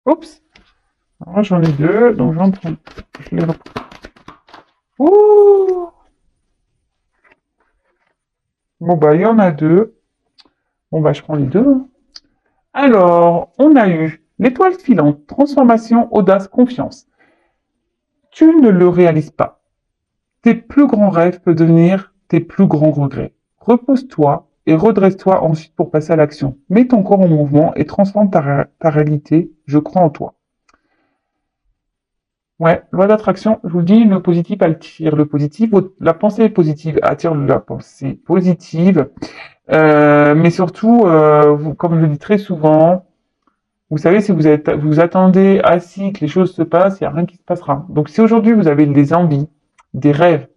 Oups. Alors, j'en ai deux, donc j'en prends. Je les reprends. Ouh. Bon, bah, il y en a deux. Bon, bah, je prends les deux, hein. Alors, on a eu l'étoile filante, transformation, audace, confiance. Tu ne le réalises pas. Tes plus grands rêves peuvent devenir tes plus grands regrets. Repose-toi et redresse-toi ensuite pour passer à l'action. Mets ton corps en mouvement et transforme ta réalité. Je crois en toi. Ouais, loi d'attraction, je vous le dis, le positif attire le positif. La pensée positive attire la pensée positive. Mais surtout, comme je le dis très souvent, vous savez, si vous attendez assis que les choses se passent, il n'y a rien qui se passera. Donc si aujourd'hui vous avez des envies, des rêves,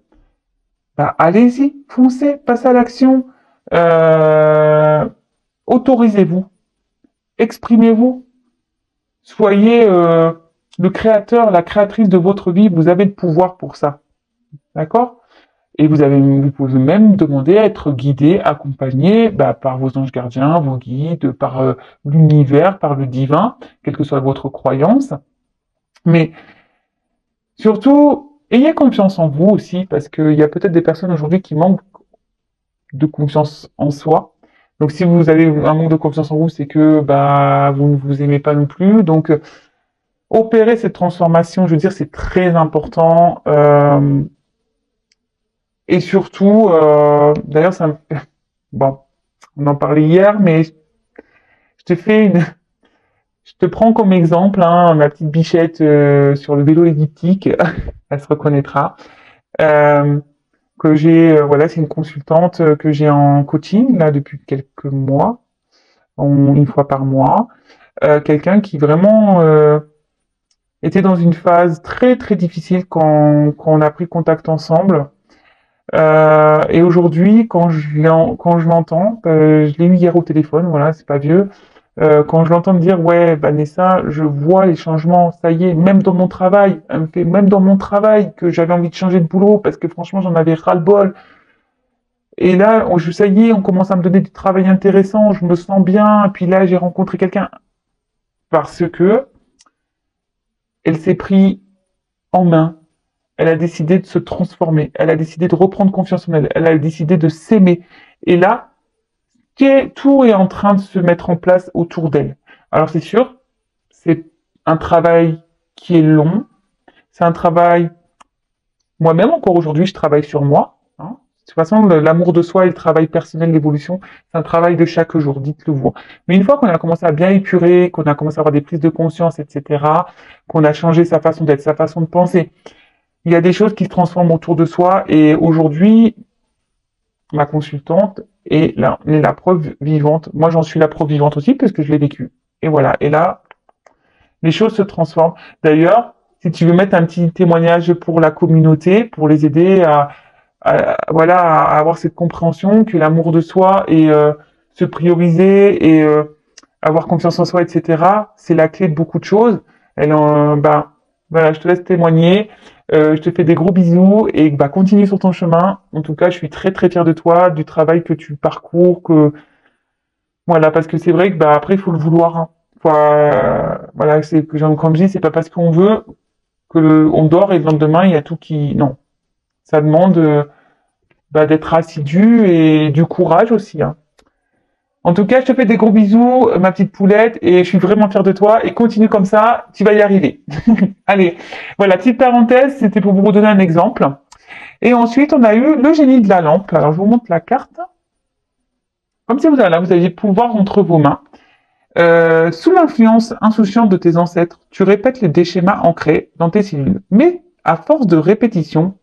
bah, allez-y, foncez, passez à l'action, euh, autorisez-vous, exprimez-vous, soyez le créateur, la créatrice de votre vie, vous avez le pouvoir pour ça, d'accord? Et vous pouvez même demander à être guidé, accompagné bah, par vos anges gardiens, vos guides, par l'univers, par le divin, quelle que soit votre croyance. Mais surtout, ayez confiance en vous aussi, parce qu'il y a peut-être des personnes aujourd'hui qui manquent de confiance en soi. Donc si vous avez un manque de confiance en vous, c'est que bah vous ne vous aimez pas non plus. Donc opérer cette transformation, je veux dire, c'est très important. Et surtout, d'ailleurs, ça me bon, on en parlait hier, mais je te fais une, je te prends comme exemple, hein, ma petite bichette sur le vélo elliptique, elle se reconnaîtra. Euh, que j'ai, voilà, c'est une consultante que j'ai en coaching là depuis quelques mois, une fois par mois. Quelqu'un qui vraiment était dans une phase très très difficile quand on a pris contact ensemble. Et aujourd'hui, quand je l'entends, je l'ai eu hier au téléphone, voilà, c'est pas vieux. Quand je l'entends me dire, ouais, Vanessa, je vois les changements, ça y est, même dans mon travail, elle me fait, même dans mon travail, que j'avais envie de changer de boulot parce que franchement, j'en avais ras-le-bol. Et là, ça y est, on commence à me donner du travail intéressant, je me sens bien. Et puis là, j'ai rencontré quelqu'un parce que elle s'est pris en main. Elle a décidé de se transformer. Elle a décidé de reprendre confiance en elle. Elle a décidé de s'aimer. Et là, tout est en train de se mettre en place autour d'elle. Alors c'est sûr, c'est un travail qui est long. C'est un travail, moi-même encore aujourd'hui, je travaille sur moi, hein. De toute façon, l'amour de soi et le travail personnel, l'évolution, c'est un travail de chaque jour, dites-le vous. Mais une fois qu'on a commencé à bien épurer, qu'on a commencé à avoir des prises de conscience, etc., qu'on a changé sa façon d'être, sa façon de penser, il y a des choses qui se transforment autour de soi. Et aujourd'hui, ma consultante est la preuve vivante. Moi, j'en suis la preuve vivante aussi, parce que je l'ai vécu. Et voilà. Et là, les choses se transforment. D'ailleurs, si tu veux mettre un petit témoignage pour la communauté, pour les aider voilà, à avoir cette compréhension que l'amour de soi et se prioriser et avoir confiance en soi, etc., c'est la clé de beaucoup de choses. Ben, voilà, je te laisse témoigner. Je te fais des gros bisous et bah, continue sur ton chemin. En tout cas, je suis très très fière de toi, du travail que tu parcours, que voilà, parce que c'est vrai que bah après il faut le vouloir, hein. Voilà, c'est que comme je dis, c'est pas parce qu'on veut que on dort et le lendemain il y a tout qui non. Ça demande bah, d'être assidu et du courage aussi, hein. En tout cas, je te fais des gros bisous, ma petite poulette, et je suis vraiment fière de toi. Et continue comme ça, tu vas y arriver. Allez, voilà, petite parenthèse, c'était pour vous donner un exemple. Et ensuite, on a eu le génie de la lampe. Alors, je vous montre la carte. Comme si vous aviez le pouvoir entre vos mains. Sous l'influence insouciante de tes ancêtres, tu répètes des schémas ancrés dans tes cellules. Mais, à force de répétition,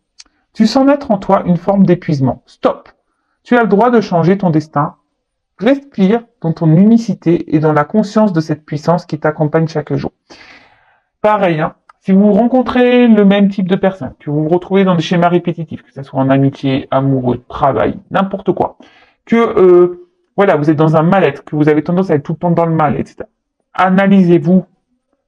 tu sens naître en toi une forme d'épuisement. Stop. Tu as le droit de changer ton destin. Respire dans ton unicité et dans la conscience de cette puissance qui t'accompagne chaque jour. Pareil, hein, si vous rencontrez le même type de personne, que vous vous retrouvez dans des schémas répétitifs, que ce soit en amitié, amoureux, travail, n'importe quoi, que voilà, vous êtes dans un mal-être, que vous avez tendance à être tout le temps dans le mal, etc. Analysez-vous,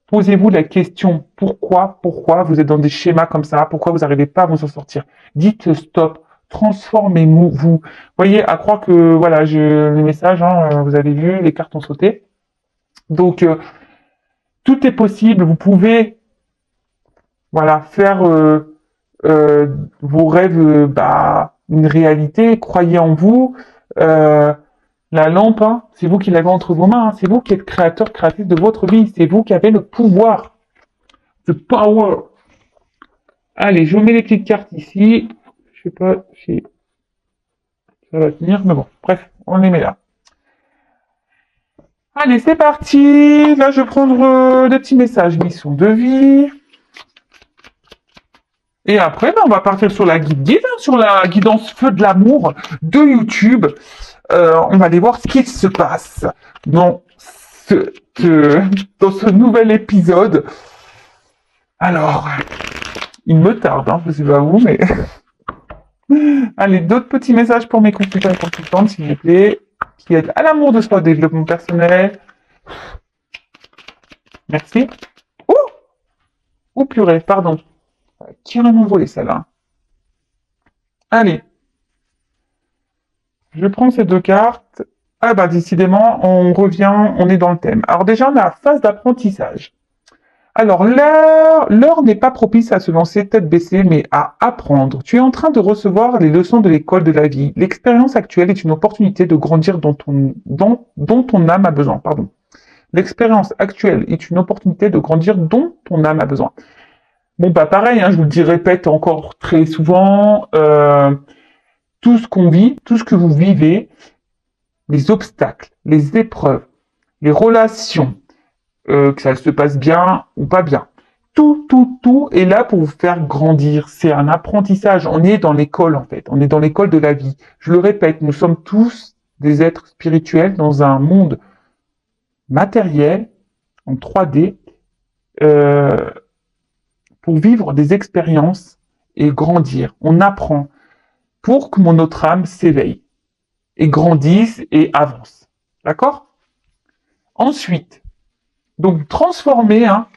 posez-vous la question pourquoi vous êtes dans des schémas comme ça, pourquoi vous n'arrivez pas à vous en sortir. Dites stop, transformez-vous. Vous voyez, à croire que voilà, le message, hein, vous avez vu, les cartes ont sauté. Donc Tout est possible. Vous pouvez, voilà, faire vos rêves, une réalité. Croyez en vous. La lampe, hein, c'est vous qui l'avez entre vos mains. Hein. C'est vous qui êtes créateur, créatrice de votre vie. C'est vous qui avez le pouvoir. The power. Allez, je vous mets les petites cartes ici. Je sais pas si ça va tenir, mais bon, bref, on les met là. Allez, c'est parti. Là, je vais prendre des petits messages, mission de vie. Et après, on va partir sur la guide, hein, sur la guidance feu de l'amour de YouTube. On va aller voir ce qui se passe dans dans ce nouvel épisode. Alors, il me tarde, hein, je sais pas vous, mais... Allez, d'autres petits messages pour mes consultants et consultantes, s'il vous plaît, qui aident à l'amour de soi, au développement personnel. Merci. Purée, pardon. Qui a envolé celle-là? Allez. Je prends ces deux cartes. Ah bah décidément, on revient, on est dans le thème. Alors déjà, on a la phase d'apprentissage. Alors l'heure n'est pas propice à se lancer tête baissée, mais à apprendre. Tu es en train de recevoir les leçons de l'école de la vie. L'expérience actuelle est une opportunité de grandir dont ton âme a besoin. Pardon. L'expérience actuelle est une opportunité de grandir dont ton âme a besoin. Bon bah pareil, hein, je vous le répète encore très souvent, tout ce qu'on vit, tout ce que vous vivez, les obstacles, les épreuves, les relations, que ça se passe bien ou pas bien. Tout est là pour vous faire grandir. C'est un apprentissage. On est dans l'école, en fait. On est dans l'école de la vie. Je le répète, nous sommes tous des êtres spirituels dans un monde matériel, en 3D, pour vivre des expériences et grandir. On apprend pour que notre âme s'éveille et grandisse et avance. D'accord? Ensuite, donc transformer, hein,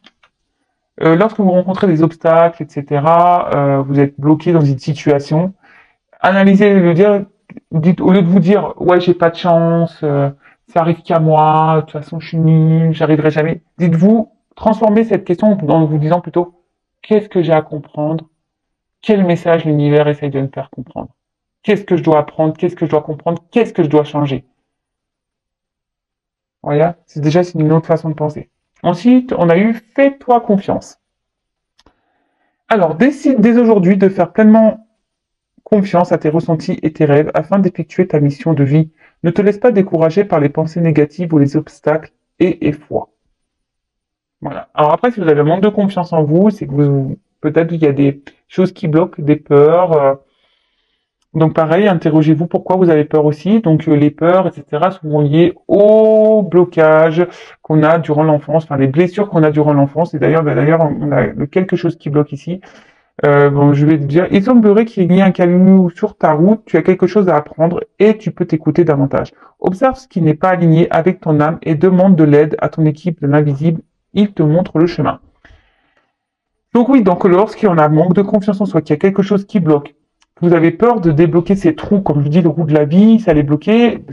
lorsque vous rencontrez des obstacles, etc., vous êtes bloqué dans une situation, analysez le dire, dites, au lieu de vous dire ouais j'ai pas de chance, ça arrive qu'à moi, de toute façon je suis nul, j'arriverai jamais. Dites-vous, transformez cette question en vous disant plutôt qu'est-ce que j'ai à comprendre, quel message l'univers essaye de me faire comprendre, qu'est-ce que je dois apprendre, qu'est-ce que je dois comprendre, qu'est-ce que je dois changer. Voilà, c'est une autre façon de penser. Ensuite, on a eu fais-toi confiance. Alors, décide dès aujourd'hui de faire pleinement confiance à tes ressentis et tes rêves afin d'effectuer ta mission de vie. Ne te laisse pas décourager par les pensées négatives ou les obstacles et foi. Voilà. Alors après, si vous avez un manque de confiance en vous, c'est que peut-être il y a des choses qui bloquent, des peurs. Donc pareil, interrogez-vous pourquoi vous avez peur aussi. Donc les peurs, etc. sont liées au blocage qu'on a durant l'enfance, enfin les blessures qu'on a durant l'enfance. Et d'ailleurs, on a quelque chose qui bloque ici. Je vais te dire, il semblerait qu'il y ait un caillou sur ta route, tu as quelque chose à apprendre et tu peux t'écouter davantage. Observe ce qui n'est pas aligné avec ton âme et demande de l'aide à ton équipe de l'invisible, il te montre le chemin. Donc oui, lorsqu'on a manque de confiance en soi, qu'il y a quelque chose qui bloque, vous avez peur de débloquer ces trous, comme je dis, le roue de la vie, ça les bloquer,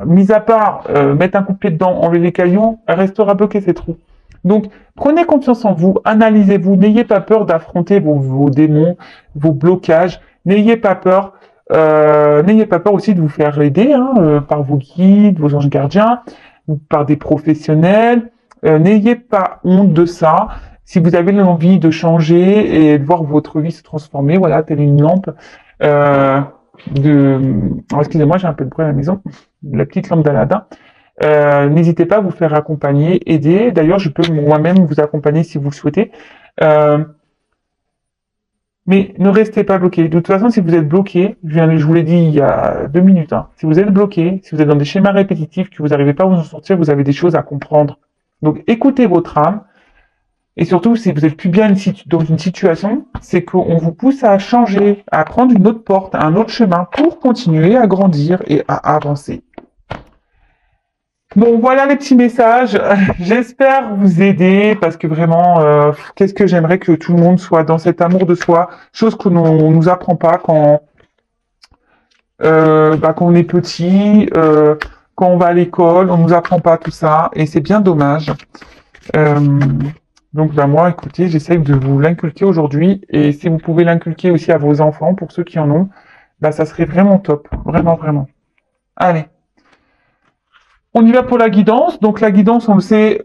mis à part mettre un coup de pied dedans, enlever les cailloux, elle restera bloquée ces trous. Donc, prenez confiance en vous, analysez-vous, n'ayez pas peur d'affronter vos démons, vos blocages, n'ayez pas peur aussi de vous faire aider par vos guides, vos anges gardiens, ou par des professionnels. N'ayez pas honte de ça. Si vous avez l'envie de changer et de voir votre vie se transformer, voilà, telle une lampe excusez-moi, j'ai un peu de bruit à la maison, la petite lampe d'Aladin. N'hésitez pas à vous faire accompagner, aider. D'ailleurs, je peux moi-même vous accompagner si vous le souhaitez. Mais ne restez pas bloqué. De toute façon, si vous êtes bloqué, je vous l'ai dit il y a 2 minutes, si vous êtes bloqué, si vous êtes dans des schémas répétitifs, que vous n'arrivez pas à vous en sortir, vous avez des choses à comprendre. Donc, écoutez votre âme. Et surtout, si vous êtes plus bien dans une situation, c'est qu'on vous pousse à changer, à prendre une autre porte, un autre chemin pour continuer à grandir et à avancer. Bon, voilà les petits messages. J'espère vous aider parce que vraiment, qu'est-ce que j'aimerais que tout le monde soit dans cet amour de soi, chose que l'on nous apprend pas quand on est petit, quand on va à l'école, on nous apprend pas tout ça et c'est bien dommage. Euh, donc bah moi, écoutez, j'essaye de vous l'inculquer aujourd'hui, et si vous pouvez l'inculquer aussi à vos enfants, pour ceux qui en ont, bah ça serait vraiment top, vraiment, vraiment. Allez, on y va pour la guidance. Donc la guidance, on le sait,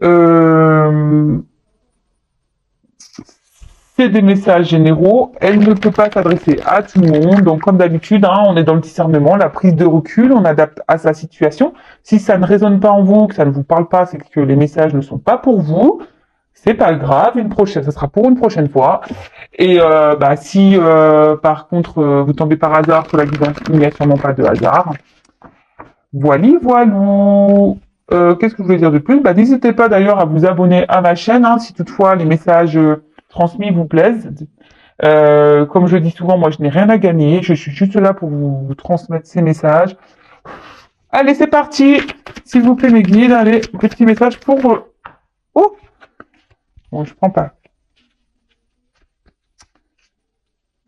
c'est des messages généraux. Elle ne peut pas s'adresser à tout le monde. Donc comme d'habitude, hein, on est dans le discernement, la prise de recul, on adapte à sa situation. Si ça ne résonne pas en vous, que ça ne vous parle pas, c'est que les messages ne sont pas pour vous. C'est pas grave, une prochaine, ça sera pour une prochaine fois. Et bah, si par contre vous tombez par hasard sur la guidance, il n'y a sûrement pas de hasard. Voilou. Qu'est-ce que je voulais dire de plus? Bah, n'hésitez pas d'ailleurs à vous abonner à ma chaîne, hein, si toutefois les messages transmis vous plaisent. Comme je dis souvent, moi je n'ai rien à gagner, je suis juste là pour vous transmettre ces messages. Allez, c'est parti. S'il vous plaît, mes guides, allez, petit message pour... Oh, bon, je prends pas.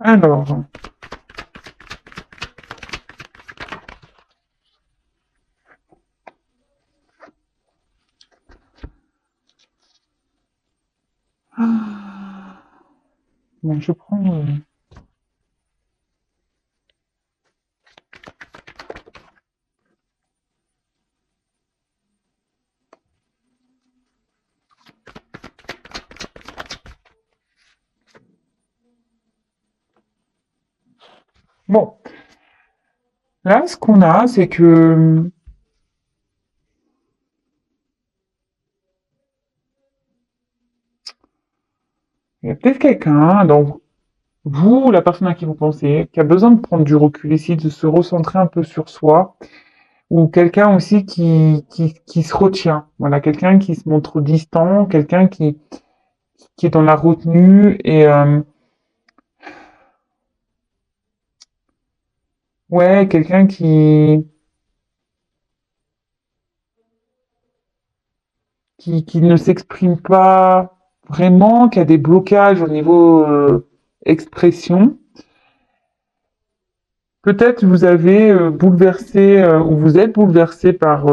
Alors, bon, je prends... Bon, là, ce qu'on a, c'est que il y a peut-être quelqu'un, donc vous, la personne à qui vous pensez, qui a besoin de prendre du recul ici, de se recentrer un peu sur soi, ou quelqu'un aussi qui se retient. Voilà, quelqu'un qui se montre distant, quelqu'un qui est dans la retenue, et ouais, quelqu'un qui ne s'exprime pas vraiment, qui a des blocages au niveau expression. Peut-être vous avez bouleversé ou vous êtes bouleversé par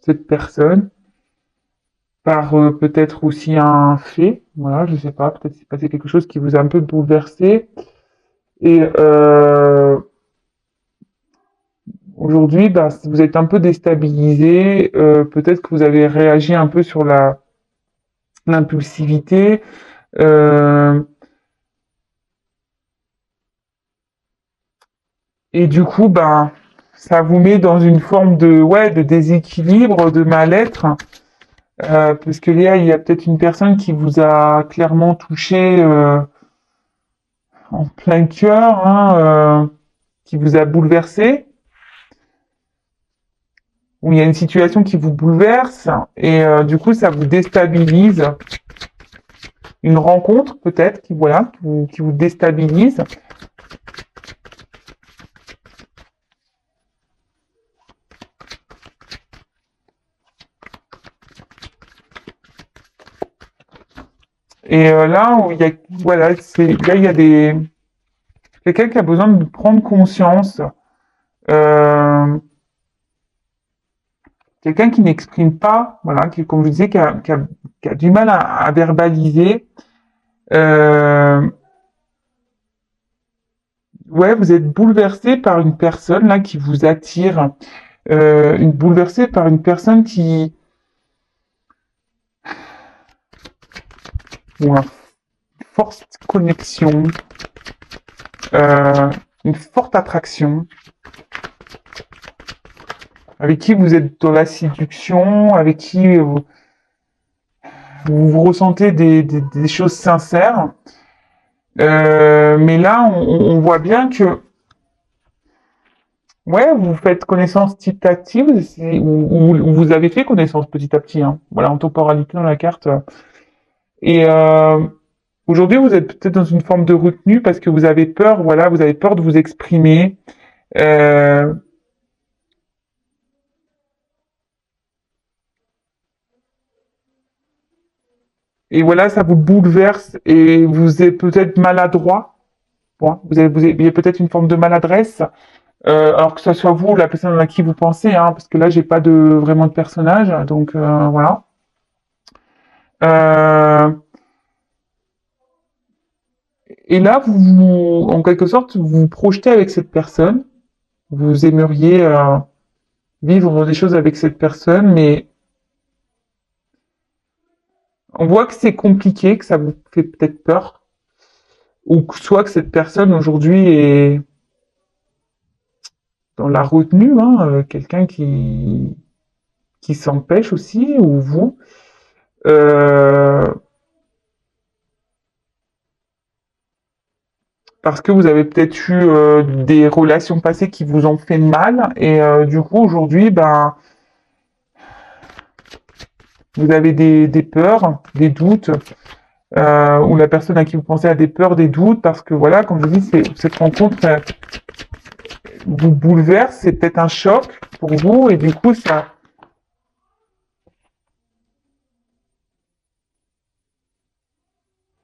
cette personne, par peut-être aussi un fait, voilà, je sais pas, peut-être c'est passé quelque chose qui vous a un peu bouleversé. Et aujourd'hui, bah, vous êtes un peu déstabilisé, peut-être que vous avez réagi un peu sur la l'impulsivité, euh, et du coup, bah, ça vous met dans une forme de, ouais, de déséquilibre, de mal-être. Parce que là, il y a peut-être une personne qui vous a clairement touché en plein cœur, hein, qui vous a bouleversé, ou il y a une situation qui vous bouleverse, et du coup, ça vous déstabilise. Une rencontre, peut-être, qui, voilà, qui vous déstabilise. Et là, où il y a, voilà, là, il y a quelqu'un qui a besoin de prendre conscience, euh, quelqu'un qui n'exprime pas, voilà, qui, comme je disais, qui a du mal à verbaliser. Euh, ouais, vous êtes bouleversé par une personne là qui vous attire, bouleversé par une personne qui, ou une forte connexion, euh, une forte attraction, avec qui vous êtes dans la séduction, avec qui vous ressentez des choses sincères. Mais là, on voit bien que, ouais, vous faites connaissance petit à petit, ou vous avez fait connaissance petit à petit, hein. Voilà, en temporalité dans la carte. Et aujourd'hui, vous êtes peut-être dans une forme de retenue parce que vous avez peur, voilà, vous avez peur de vous exprimer. Euh, et voilà, ça vous bouleverse et vous êtes peut-être maladroit. Bon, il y a peut-être une forme de maladresse, alors que ce soit vous ou la personne à qui vous pensez, hein, parce que là, j'ai pas de vraiment de personnage, donc voilà. Euh, et là, en quelque sorte, vous vous projetez avec cette personne. Vous aimeriez vivre des choses avec cette personne, mais on voit que c'est compliqué, que ça vous fait peut-être peur, ou que soit que cette personne aujourd'hui est dans la retenue, hein, quelqu'un qui s'empêche aussi, ou vous. Euh, Parce que vous avez peut-être eu des relations passées qui vous ont fait mal, et du coup aujourd'hui, ben, vous avez des peurs, des doutes, ou la personne à qui vous pensez a des peurs, des doutes, parce que voilà, comme je vous dis, cette rencontre vous bouleverse, c'est peut-être un choc pour vous, et du coup ça,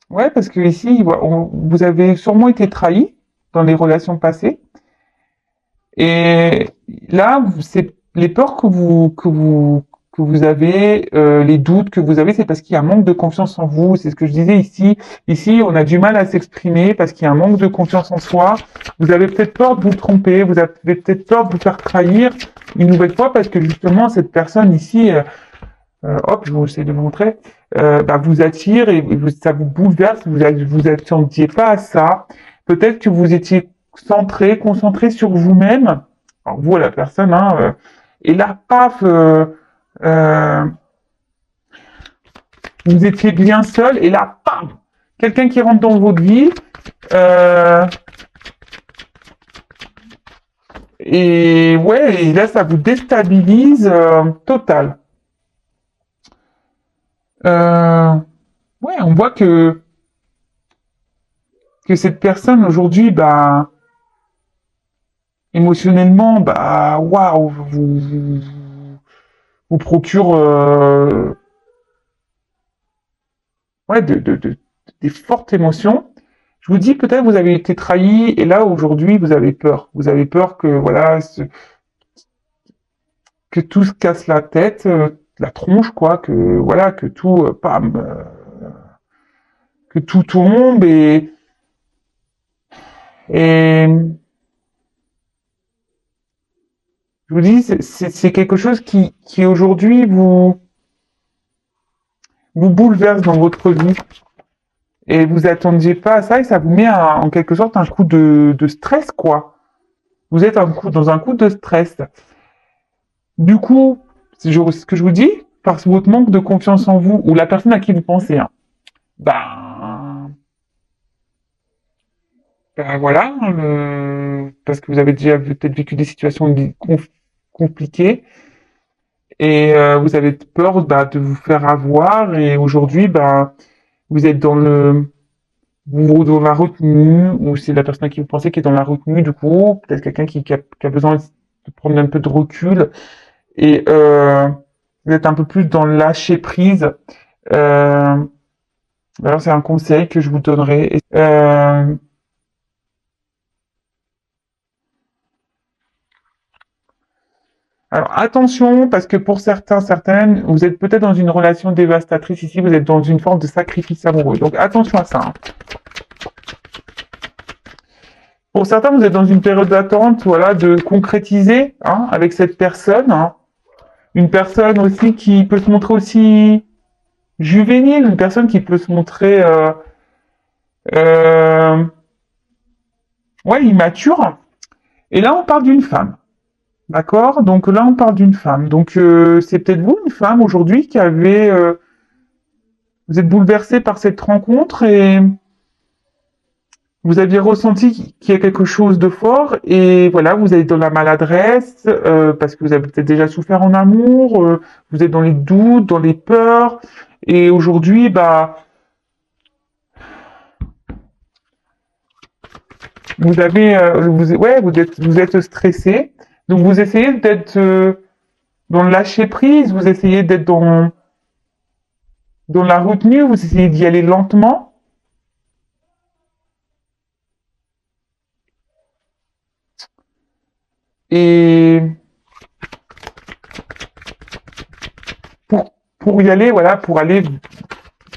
ouais, parce que ici, vous avez sûrement été trahi dans les relations passées, et là, c'est les peurs que vous avez, les doutes que vous avez, c'est parce qu'il y a un manque de confiance en vous. C'est ce que je disais ici. Ici, on a du mal à s'exprimer parce qu'il y a un manque de confiance en soi. Vous avez peut-être peur de vous tromper. Vous avez peut-être peur de vous faire trahir une nouvelle fois parce que justement, cette personne ici, hop, je vais essayer de vous montrer, bah, vous attire et ça vous bouleverse. Vous attendiez pas à ça. Peut-être que vous étiez centré, concentré sur vous-même. Alors vous, la personne, hein, et là, paf, euh, vous étiez bien seul, et là, paf, quelqu'un qui rentre dans votre vie, euh, et ouais, et là, ça vous déstabilise total. Euh, ouais, on voit que cette personne aujourd'hui, bah, émotionnellement, bah, waouh, vous procure ouais, des fortes émotions. Je vous dis, peut-être vous avez été trahi et là aujourd'hui vous avez peur. Vous avez peur que voilà, que tout se casse la tête, la tronche quoi, que voilà, que tout, pam, que tout tombe et je vous dis, c'est quelque chose qui aujourd'hui vous bouleverse dans votre vie et vous attendiez pas à ça et ça vous met en quelque sorte un coup de stress quoi. Vous êtes dans un coup de stress. Du coup, ce que je vous dis, par votre manque de confiance en vous ou la personne à qui vous pensez, hein, ben, ben voilà, parce que vous avez déjà peut-être vécu des situations compliquées et vous avez peur bah, de vous faire avoir et aujourd'hui, ben, vous êtes dans la retenue ou c'est la personne à qui vous pensez qui est dans la retenue, du coup, peut-être quelqu'un qui a besoin de prendre un peu de recul et vous êtes un peu plus dans le lâcher prise. Euh, alors, c'est un conseil que je vous donnerai. Alors, attention, parce que pour certains, certaines, vous êtes peut-être dans une relation dévastatrice ici, vous êtes dans une forme de sacrifice amoureux. Donc, attention à ça, hein. Pour certains, vous êtes dans une période d'attente, voilà, de concrétiser, hein, avec cette personne, hein. Une personne aussi qui peut se montrer aussi juvénile, une personne qui peut se montrer, euh, ouais, immature. Et là, on parle d'une femme. D'accord? Donc là, on parle d'une femme. Donc c'est peut-être vous, une femme, aujourd'hui, qui avez... vous êtes bouleversé par cette rencontre et vous aviez ressenti qu'il y a quelque chose de fort et voilà, vous êtes dans la maladresse parce que vous avez peut-être déjà souffert en amour, vous êtes dans les doutes, dans les peurs et aujourd'hui, bah, ouais, vous êtes stressé. Donc vous essayez d'être dans le lâcher prise, vous essayez d'être dans la retenue, vous essayez d'y aller lentement. Et pour y aller, voilà, pour aller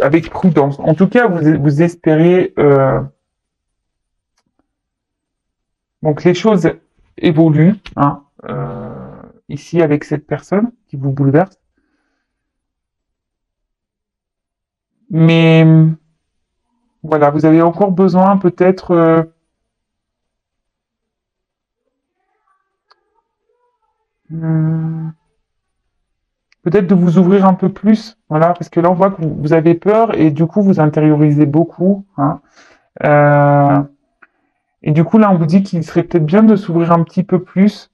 avec prudence. En tout cas, vous espérez donc les choses évoluent, hein, ici avec cette personne qui vous bouleverse. Mais voilà, vous avez encore besoin peut-être hum, peut-être de vous ouvrir un peu plus, voilà, parce que là on voit que vous avez peur et du coup vous intériorisez beaucoup, hein. Euh, et du coup là on vous dit qu'il serait peut-être bien de s'ouvrir un petit peu plus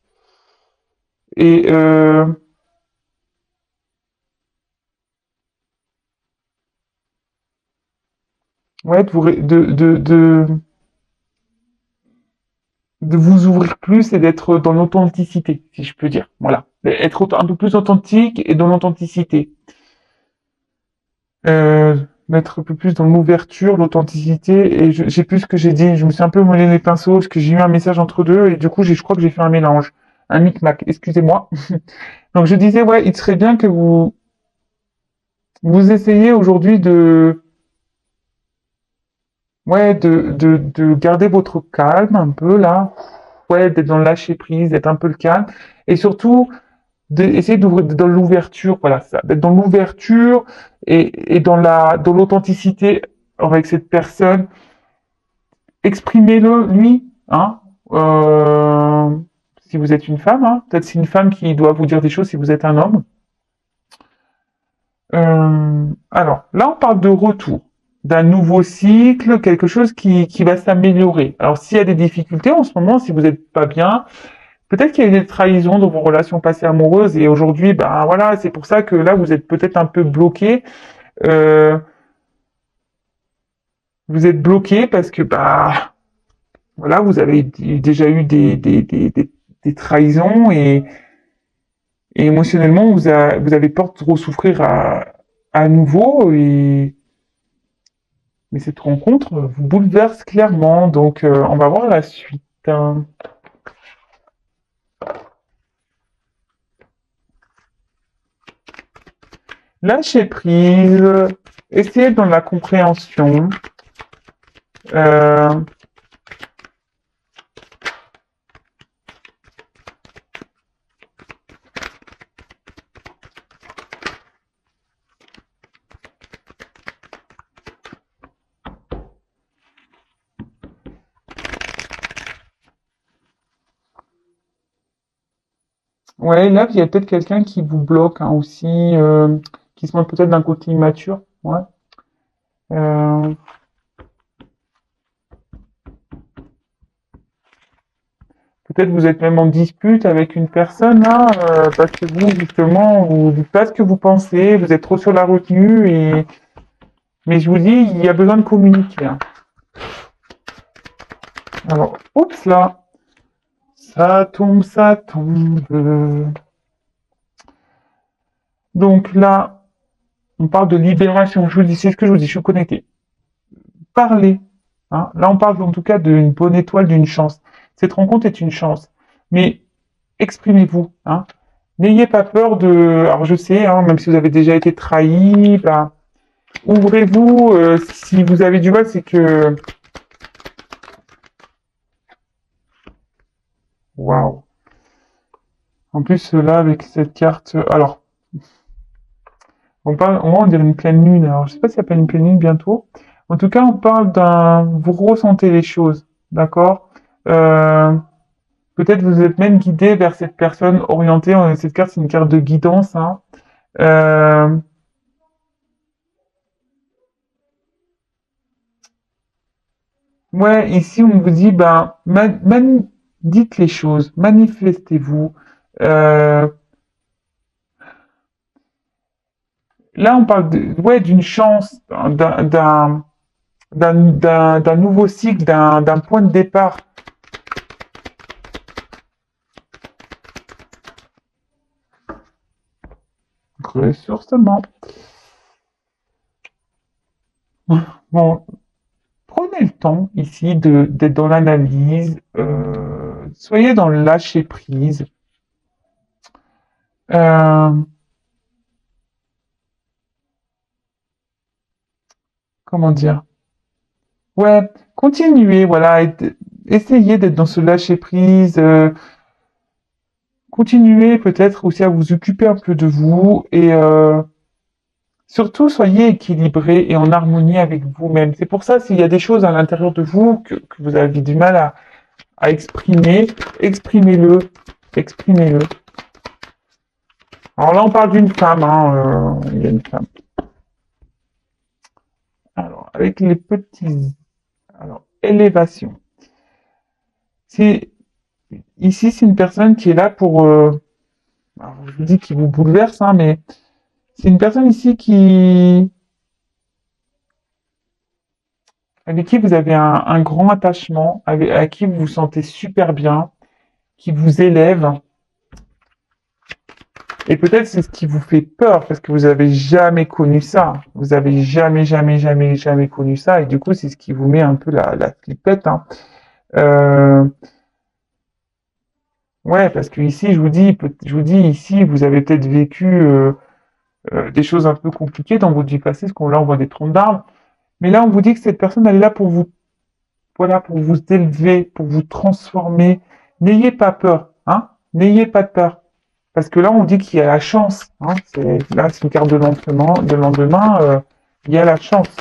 et ouais, de vous ouvrir plus et d'être dans l'authenticité, si je peux dire. Voilà. Être un peu plus authentique et dans l'authenticité. Euh, D'être un peu plus dans l'ouverture, l'authenticité, et j'ai plus ce que j'ai dit. Je me suis un peu mêlé les pinceaux, parce que j'ai eu un message entre deux, et du coup, je crois que j'ai fait un mélange. Un micmac, excusez-moi. Donc je disais, ouais, il serait bien que vous essayiez aujourd'hui ouais, de garder votre calme un peu là, ouais, d'être dans le lâcher prise, d'être un peu le calme, et surtout d'essayer d'ouvrir dans l'ouverture, voilà ça, d'être dans l'ouverture et dans l'authenticité avec cette personne. Exprimez-le lui, hein. Si vous êtes une femme, hein, peut-être c'est une femme qui doit vous dire des choses si vous êtes un homme. Alors, là, on parle de retour, d'un nouveau cycle, quelque chose qui va s'améliorer. Alors, s'il y a des difficultés en ce moment, si vous n'êtes pas bien, peut-être qu'il y a eu des trahisons dans vos relations passées amoureuses et aujourd'hui, ben voilà, c'est pour ça que là, vous êtes peut-être un peu bloqué. Euh, vous êtes bloqué parce que, bah, voilà, vous avez déjà eu des trahisons et émotionnellement, vous avez peur de trop souffrir à nouveau mais cette rencontre vous bouleverse clairement, donc on va voir la suite, hein. Lâcher prise, essayer dans la compréhension. Euh, ouais, là, il y a peut-être quelqu'un qui vous bloque hein, aussi, qui se montre peut-être d'un côté immature. Ouais. Euh, Peut-être vous êtes même en dispute avec une personne là, parce que vous, justement, vous dites pas ce que vous pensez, vous êtes trop sur la retenue et mais je vous dis, il y a besoin de communiquer, hein. Alors, oups là, ça tombe, ça tombe. Donc là, on parle de libération. Je vous dis, c'est ce que je vous dis, je suis connecté. Parlez, hein. Là, on parle en tout cas d'une bonne étoile, d'une chance. Cette rencontre est une chance. Mais exprimez-vous, hein. N'ayez pas peur de. Alors je sais, hein, même si vous avez déjà été trahi, bah, ouvrez-vous. Si vous avez du mal, c'est que. Waouh. En plus, là, avec cette carte. Alors, on parle, on dirait une pleine lune. Alors, je sais pas si ça s'appelle une pleine lune bientôt. En tout cas, on parle d'un, vous ressentez les choses, d'accord? Euh, Peut-être vous êtes même guidé vers cette personne orientée. Cette carte, c'est une carte de guidance, hein. Euh, ouais, ici, on vous dit, ben, dites les choses, manifestez-vous. Euh, Là, on parle ouais, d'une chance, d'un nouveau cycle, d'un point de départ. Ressourcement. Bon, prenez le temps ici d'être dans l'analyse, soyez dans le lâcher prise. Euh, comment dire? Ouais, continuez, voilà, essayez d'être dans ce lâcher prise, continuez peut-être aussi à vous occuper un peu de vous et surtout soyez équilibré et en harmonie avec vous-même. C'est pour ça s'il y a des choses à l'intérieur de vous que vous avez du mal à exprimer, exprimez-le, exprimez-le. Alors là, on parle d'une femme, hein, il y a une femme. Alors, avec les petits, alors, élévation. C'est, ici, c'est une personne qui est là pour, alors, je vous dis qui vous bouleverse, hein, mais c'est une personne ici avec qui vous avez un grand attachement, à qui vous vous sentez super bien, qui vous élève. Et peut-être c'est ce qui vous fait peur parce que vous avez jamais connu ça. Vous avez jamais, jamais, jamais, jamais connu ça. Et du coup, c'est ce qui vous met un peu la flippette, hein. Euh, ouais, parce que ici, je vous dis ici, vous avez peut-être vécu des choses un peu compliquées dans votre vie passée, parce qu'on là on voit des troncs d'arbres. Mais là, on vous dit que cette personne, elle est là pour vous, voilà, pour vous élever, pour vous transformer. N'ayez pas peur, hein. N'ayez pas de peur. Parce que là, on dit qu'il y a la chance, hein. Là, c'est une carte de lendemain, il y a la chance.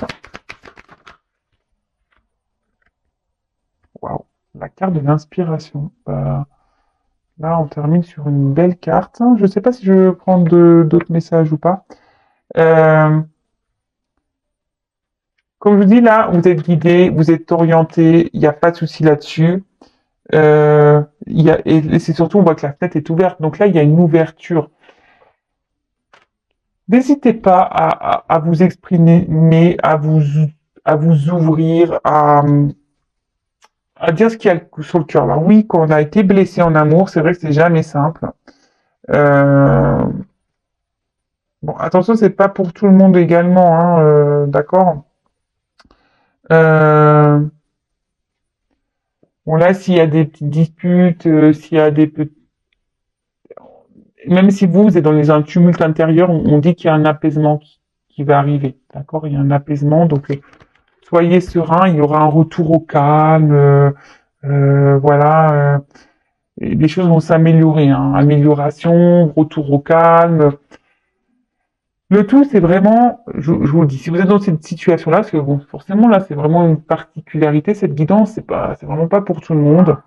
Waouh, la carte de l'inspiration. Là, on termine sur une belle carte. Je ne sais pas si je vais prendre d'autres messages ou pas. Euh, Comme je vous dis, là, vous êtes guidé, vous êtes orienté, il n'y a pas de souci là-dessus. Et c'est surtout, on voit que la fenêtre est ouverte. Donc là, il y a une ouverture. N'hésitez pas à vous exprimer, mais à vous ouvrir, à dire ce qu'il y a sur le cœur. Alors oui, quand on a été blessé en amour, c'est vrai que c'est jamais simple. Euh, bon, attention, c'est pas pour tout le monde également, hein, d'accord? Euh, bon là, s'il y a des petites disputes, s'il y a des petits, même si vous êtes dans un tumulte intérieur, on dit qu'il y a un apaisement qui va arriver, d'accord? Il y a un apaisement, donc soyez serein, il y aura un retour au calme, voilà, et les choses vont s'améliorer, hein. Amélioration, retour au calme. Le tout, c'est vraiment, je vous le dis, si vous êtes dans cette situation-là, parce que bon, forcément là, c'est vraiment une particularité, cette guidance, c'est vraiment pas pour tout le monde.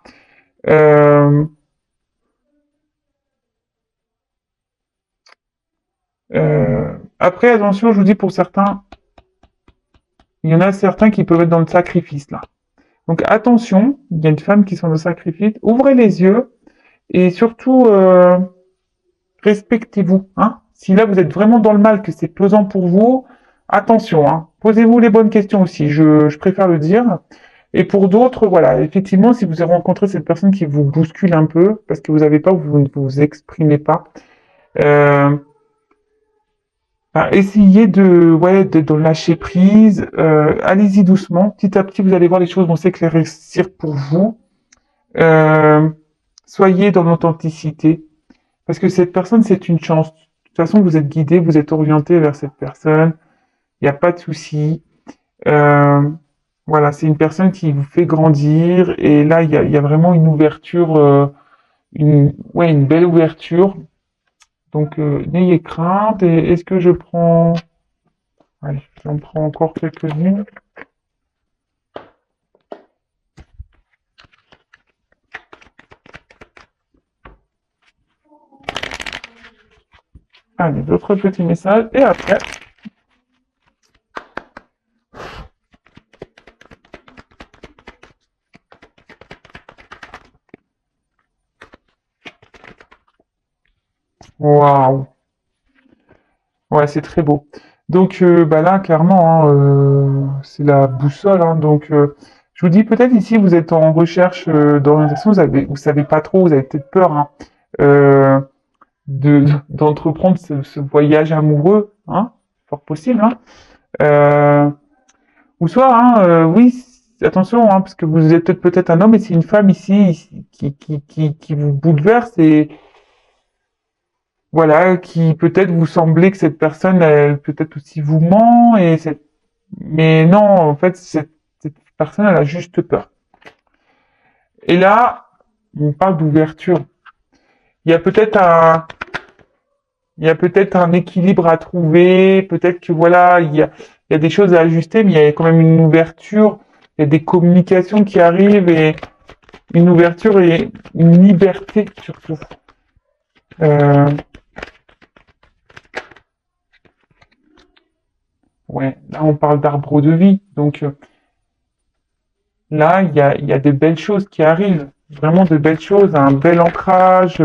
Euh, Après, attention, je vous dis pour certains, il y en a certains qui peuvent être dans le sacrifice là. Donc attention, il y a une femme qui sont dans le sacrifice. Ouvrez les yeux et surtout respectez-vous, hein. Si là vous êtes vraiment dans le mal, que c'est pesant pour vous, attention, hein. Posez-vous les bonnes questions aussi, je préfère le dire. Et pour d'autres, voilà, effectivement, si vous avez rencontré cette personne qui vous bouscule un peu, parce que vous avez pas, vous ne vous exprimez pas, euh, bah, essayez ouais, de lâcher prise, allez-y doucement, petit à petit, vous allez voir les choses vont s'éclaircir pour vous. Euh, Soyez dans l'authenticité, parce que cette personne, c'est une chance. De toute façon, vous êtes guidé, vous êtes orienté vers cette personne, il n'y a pas de souci. Euh, voilà, c'est une personne qui vous fait grandir, et là, il y a vraiment une ouverture, ouais, une belle ouverture. Donc, n'ayez crainte. Et est-ce que je prends... Allez, j'en prends encore quelques-unes. Allez, d'autres petits messages. Et après, waouh! Ouais, c'est très beau. Donc, bah là, clairement, hein, c'est la boussole, hein. Donc, je vous dis, peut-être ici, vous êtes en recherche d'orientation, vous savez pas trop, vous avez peut-être peur, hein, euh, d'entreprendre ce voyage amoureux, hein, fort possible, hein. Euh, ou soit, hein, oui, attention, hein, parce que vous êtes peut-être un homme et c'est une femme ici qui vous bouleverse et voilà, qui peut-être vous semblez que cette personne, elle peut-être aussi vous ment et Mais non, en fait, cette personne, elle a juste peur. Et là, on parle d'ouverture. Il y a peut-être un, il y a peut-être un équilibre à trouver. Peut-être que voilà, il y a des choses à ajuster, mais il y a quand même une ouverture. Il y a des communications qui arrivent et une ouverture et une liberté surtout. Euh, ouais, là on parle d'arbre de vie. Donc là, il y a de belles choses qui arrivent. Vraiment de belles choses, un bel ancrage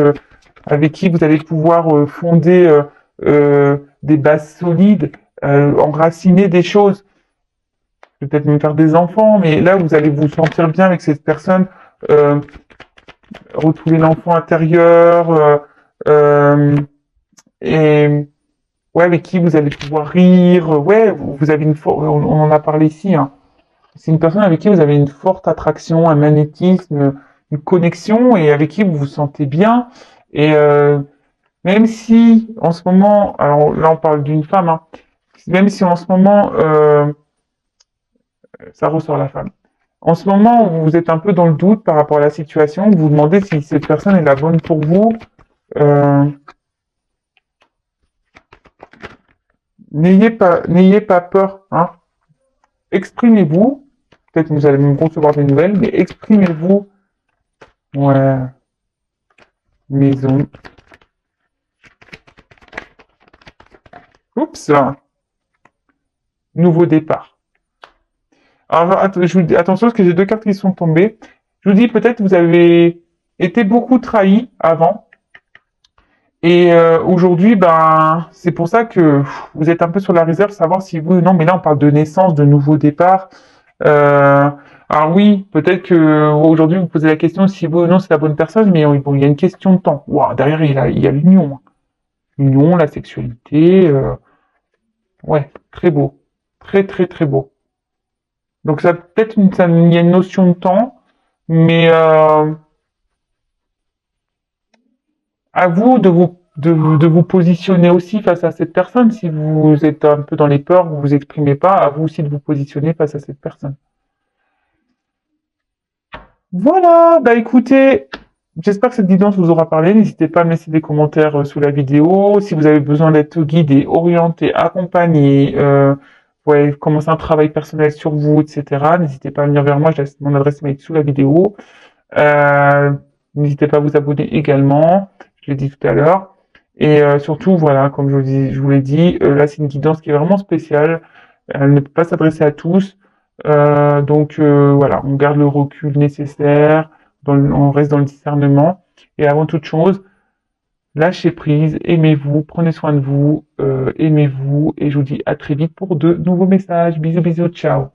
avec qui vous allez pouvoir fonder des bases solides, enraciner des choses, peut-être même faire des enfants, mais là vous allez vous sentir bien avec cette personne, euh, retrouver l'enfant intérieur, et ouais, avec qui vous allez pouvoir rire, ouais, vous avez on en a parlé ici, hein. C'est une personne avec qui vous avez une forte attraction, un magnétisme, une connexion et avec qui vous vous sentez bien. Et même si en ce moment, alors là on parle d'une femme, hein, même si en ce moment, ça ressort la femme. En ce moment, vous êtes un peu dans le doute par rapport à la situation, vous vous demandez si cette personne est la bonne pour vous. Euh, n'ayez pas peur, hein. Exprimez-vous. Peut-être que vous allez même recevoir des nouvelles, mais exprimez-vous. Ouais, maison. Oups, nouveau départ. Alors, je vous dis, attention, parce que j'ai deux cartes qui sont tombées. Je vous dis, peut-être que vous avez été beaucoup trahi avant. Et aujourd'hui, ben, c'est pour ça que vous êtes un peu sur la réserve, savoir si vous... Non, mais là, on parle de naissance, de nouveau départ. Euh, alors oui, peut-être que aujourd'hui, vous posez la question si vous ou non c'est la bonne personne, mais bon, il y a une question de temps. Wow, derrière, il y a l'union, hein. L'union, la sexualité. Ouais, très beau. Très, très, très beau. Donc ça peut-être il y a une notion de temps, mais à vous de vous positionner aussi face à cette personne. Si vous êtes un peu dans les peurs, vous vous exprimez pas, à vous aussi de vous positionner face à cette personne. Voilà, bah écoutez, j'espère que cette guidance vous aura parlé. N'hésitez pas à me laisser des commentaires sous la vidéo. Si vous avez besoin d'être guidé, orienté, accompagné, ouais, commencer un travail personnel sur vous, etc., n'hésitez pas à venir vers moi. Je laisse mon adresse mail sous la vidéo. Euh, n'hésitez pas à vous abonner également, je l'ai dit tout à l'heure. Et surtout, voilà, comme je vous l'ai dit, là c'est une guidance qui est vraiment spéciale. Elle ne peut pas s'adresser à tous. Donc voilà, on garde le recul nécessaire, on reste dans le discernement. Et avant toute chose, lâchez prise, aimez-vous, prenez soin de vous, aimez-vous. Et je vous dis à très vite pour de nouveaux messages. Bisous, bisous, ciao.